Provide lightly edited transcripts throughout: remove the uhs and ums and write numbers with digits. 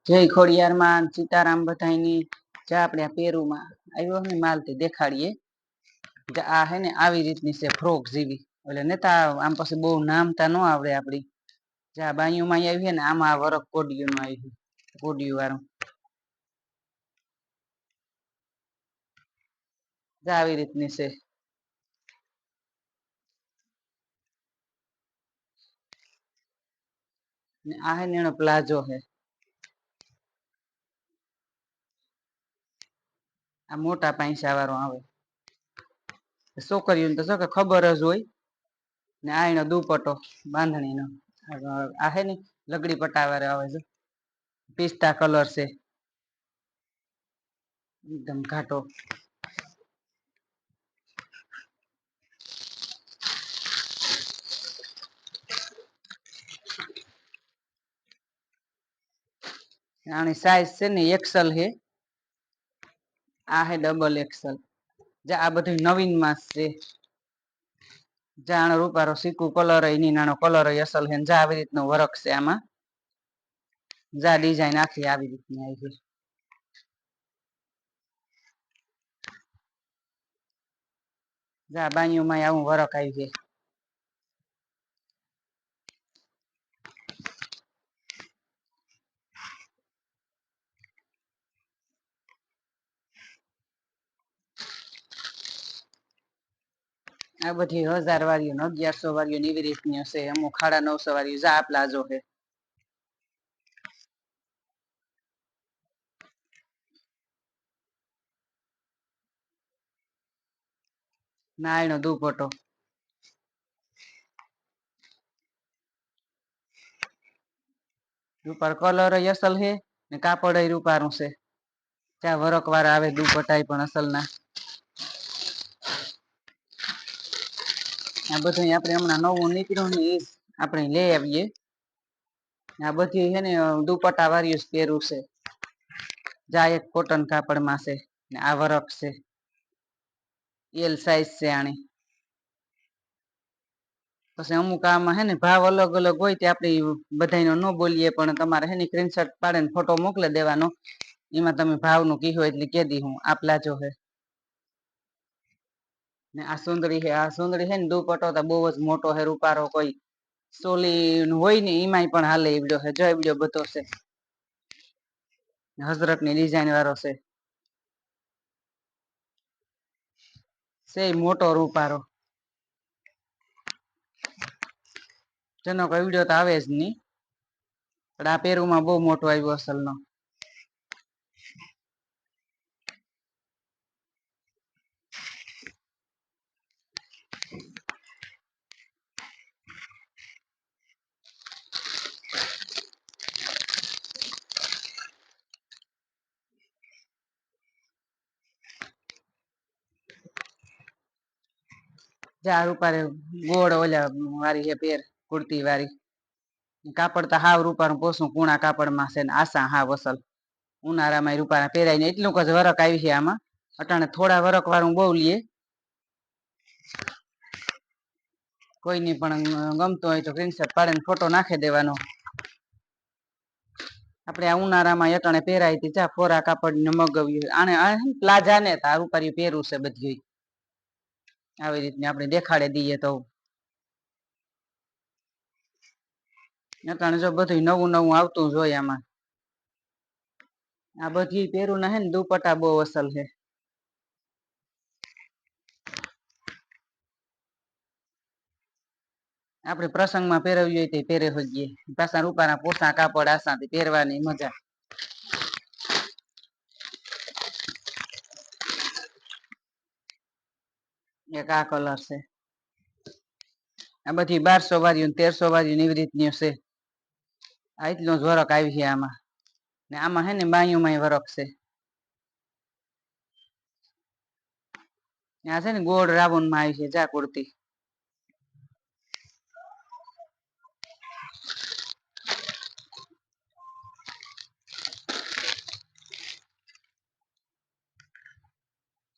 જય ખોડિયારમાં સીતારામ બધાઈની જા આપણે આ પેરુમાં આવ્યો ને માલથી દેખાડીએ. આ હે ને આવી રીતની છે ફ્રોક જેવી, એટલે નેતા આમ પછી બહુ નામતા ન આવડે આપડી. જા બાયુમાં આવી છે ને આમાં વરખ કોડિયું નું આવી, કોડિયું વાળું. જા આવી રીતની છે. આ હે ને એનો પ્લાઝો છે. આ મોટા પૈસા વાળો આવે. છોકરીઓને તો કે ખબર જ હોય ને. આ એનો દુપટ્ટો બાંધણીનો આ હે ને લગડી પટ્ટા વાળો આવે છે. પિસ્તા કલર છે એકદમ ઘાટો. આની સાઈઝ છે ને એક્સલ હે. આ હે ડબલ એક્સલ. આ બધું નવીન માં છે. જાનો રૂપારો સિકુ કલર એની નાનો કલર અસલ છે. જા આવી રીતનો વરખ છે આમાં. જા ડિઝાઇન આખી આવી રીતની આવી છે. જા બાયુમાં આવું વરખ આવી છે. આ બધી 1000 વાળી 1100 વાળી એવી રીતની હશે. અમુક 950 વાળી. જા પ્લાઝો છે. ના એનો દુપટ્ટો રૂપાર કલર અસલ છે ને કાપડ રૂપારું છે. ત્યાં વરક વાર આવે દુપટ્ટા પણ અસલ ના. આ બધું આપણે હમણાં નવું નીકળ્યું ને એ આપણે લઈ આવીએ. આ બધી હે ને દુપટ્ટા વાળી જ પહેરું છે. જા એક કોટન કાપડમાં છે ને આ વરખ છે. એલ સાઈઝ છે આની. પછી અમુક આમાં હે ને ભાવ અલગ અલગ હોય તે આપડે બધાનો ન બોલીએ, પણ તમારે હે ને સ્ક્રીનશોટ પાડીને ફોટો મોકલી દેવાનો. એમાં તમે ભાવ નું કીધું એટલે કે દી હું આ પ્લાઝો હે. ને આ સુંદરી છે. આ સુંદરી છે ને દુપટ્ટો તો બહુ જ મોટો હે. રૂપારો કોઈ સોલી હોય ને એમાંય પણ હાલે એવડો છે. જો એવડો બધો છે. હઝરત ની ડિઝાઇન વાળો છે. સે મોટો રૂપારો. જેનો કોઈ વિડીયો તો આવે જ નહી. પણ આ પેરુમાં બહુ મોટો આવ્યો અસલ નો. જા રૂપારે ગોળ ઓલા વાળી છે પેર કુર્તી વાળી. કાપડ તો હાવ રૂપારું પોસું કુણા કાપડમાં છે ને આસા હાવ અસલ. ઉનાળામાં રૂપારા પહેરાય ને એટલું જ વરખ આવી છે આમાં. અટાણે થોડા વરખ વાળું બહુ લઈએ. કોઈની પણ ગમતો હોય તો સ્ક્રીનશોટ પાડીને ફોટો નાખી દેવાનો. આપડે આ ઉનાળામાં અટાણે પહેરાય જા ફોરા કાપડ ને મગવ્યું આને પ્લાઝા ને તારું ઉપર પહેરું છે બધી. આવી રીતને આપણે દેખાડે દઈએ તો. અટાણે જો બધું નવું નવું આવતું જ હોય આમાં. આ બધી પેરું ના હે ને દુપટ્ટા બહુ અસલ છે. આપડે પ્રસંગમાં પહેરવી હોય તો પહેરે હગીએ. પાછા રૂપાના પોસા કાપડ આસાથી પહેરવાની મજા. એક આ કલર છે. આ બધી 1200 વાળી 1300 વાળી એવી રીતની હશે. આ એટલો જ વરખ આવી છે આમાં. ને આમાં હે ને બાયુમાંય વરખ છે. આ છે ને ગોળ રાઉન્ડ માં આવી છે જા કુર્તી.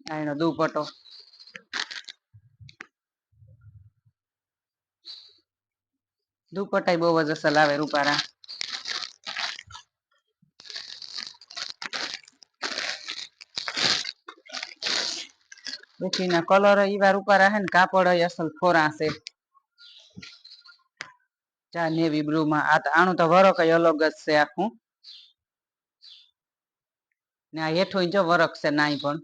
આ એનો દુપટ્ટો. દુપટ્ટા બહુ જ અસલ આવે રૂપારા. પછી ના કલર ઈવાર ઉપર હે ને કાપડ અસલ ફોરા છે ચા નેવી બ્લુ માં આનું તો વરક અલગ જ છે આખું ને આ હેઠું જો વરક છે નાઈ પણ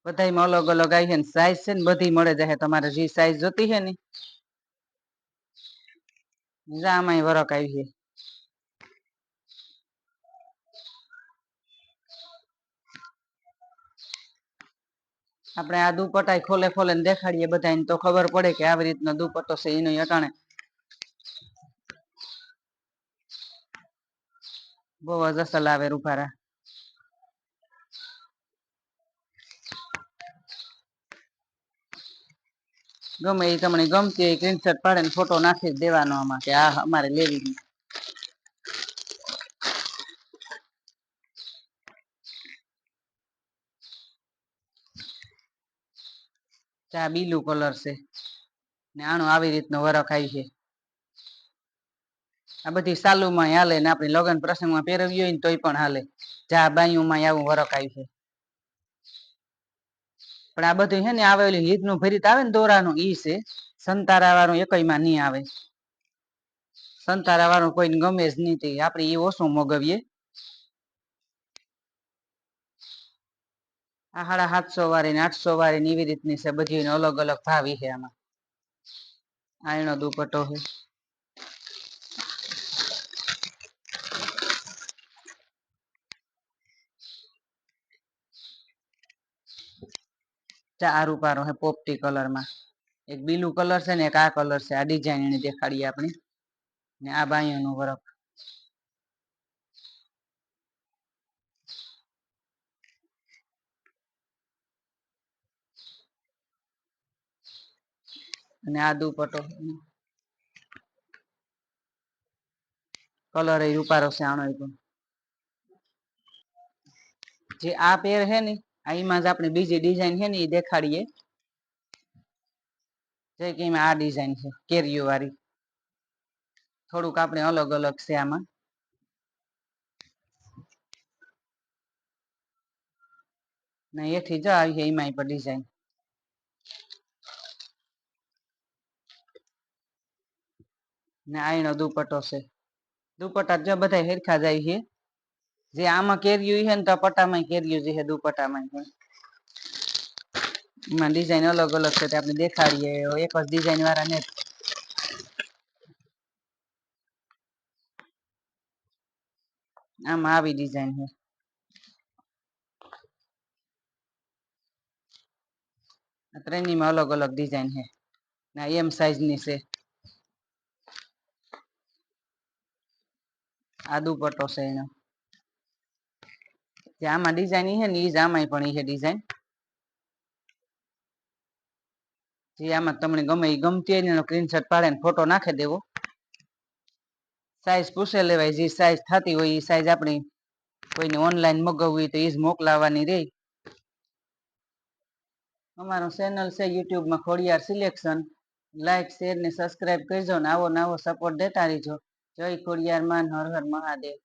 બધામાં અલગ અલગ આવી છે ને સાઈઝ છે ને બધી મળે જાય તમારે જે સાઈઝ જોતી છે ને આમાં વરક આવી છે આપણે આ દુપટ્ટા ખોલે ખોલે ને દેખાડીએ બધાને તો ખબર પડે કે આવી રીતનો દુપટ્ટો છે એનો અટાણે બહુ જ અસલ આવે રૂપારા ગમે એ તમને ગમતી હોય સ્ક્રીનશોટ પાડે ને ફોટો નાખી જ દેવાનો આમાં કે આ અમારે લેવી ચા બીલું કલર છે ને આનું આવી રીતનો વરખ આવી છે આ બધી સાલુમાં હાલે ને આપણી લગ્ન પ્રસંગમાં પહેરવી હોય ને તોય પણ હાલે ચા બાયુમાં આવું વરખ આવી છે પણ આ બધું છે ને આવેલી હિત નું ભરીત આવે ને દોરાનું ઈ છે સંતારા વાળું એકયમાં નહીં આવે સંતારા વાળું કોઈને ગમે જ નહીં આપણે એ ઓછું મગવીએ આ 750 વાળી ને 800 વાળી ને એવી રીતની છે બધી અલગ અલગ ભાવી છે આમાં આ એનો દુપટ્ટો છે ચાર રૂપારો છે પોપટી કલર માં એક બીલું કલર છે ને એક આ કલર છે આ ડિઝાઇન એને દેખાડીએ આપણે ને આ બાયુનું વરખ અને આ દુપટ્ટો કલર એ રૂપારો છે આનો જે આ પેર છે ને એમાં જ આપણે બીજી ડિઝાઇન છે ને એ દેખાડીએ જે કે આ ડિઝાઇન છે કેરીઓ વાળી થોડુંક આપણે અલગ અલગ છે આમાં ને એથી જ આવી છે એમાં પણ ડિઝાઇન ને આનો દુપટ્ટો છે દુપટ્ટા જો બધા હેરખા જાય છે જે આમાં કેર્યું છે ને તો પટ્ટામાં કેર્યું છે દુપટ્ટામાં એમાં ડિઝાઇન અલગ અલગ છે આપણે દેખાડીએ એક જ ડિઝાઇન વાળા ને આમાં આવી ડિઝાઇન છે ત્રણેયમાં અલગ અલગ ડિઝાઇન છે ના એમ સાઈઝ ની છે આ દુપટ્ટો છે એનો જે આમાં ડિઝાઇન છે ને એ જ આમાં પણ છે ડિઝાઇન જે આમાં તમને ગમે એ ગમતી હોય ને એનો સ્ક્રીનશોટ પાડે ને ફોટો નાખી દેવો સાઈઝ પૂછે લેવાય જે સાઈઝ થતી હોય એ સાઈઝ આપણી કોઈને ઓનલાઈન મગાવવી તો એ જ મોકલાવાની રહી અમારું ચેનલ છે યુટ્યુબમાં ખોડિયાર સિલેક્શન લાઈક શેર ને સબસ્ક્રાઈબ કરજો ને આવો નવો સપોર્ટ દેતા રહીજો જય ખોડિયાર માન હર હર મહાદેવ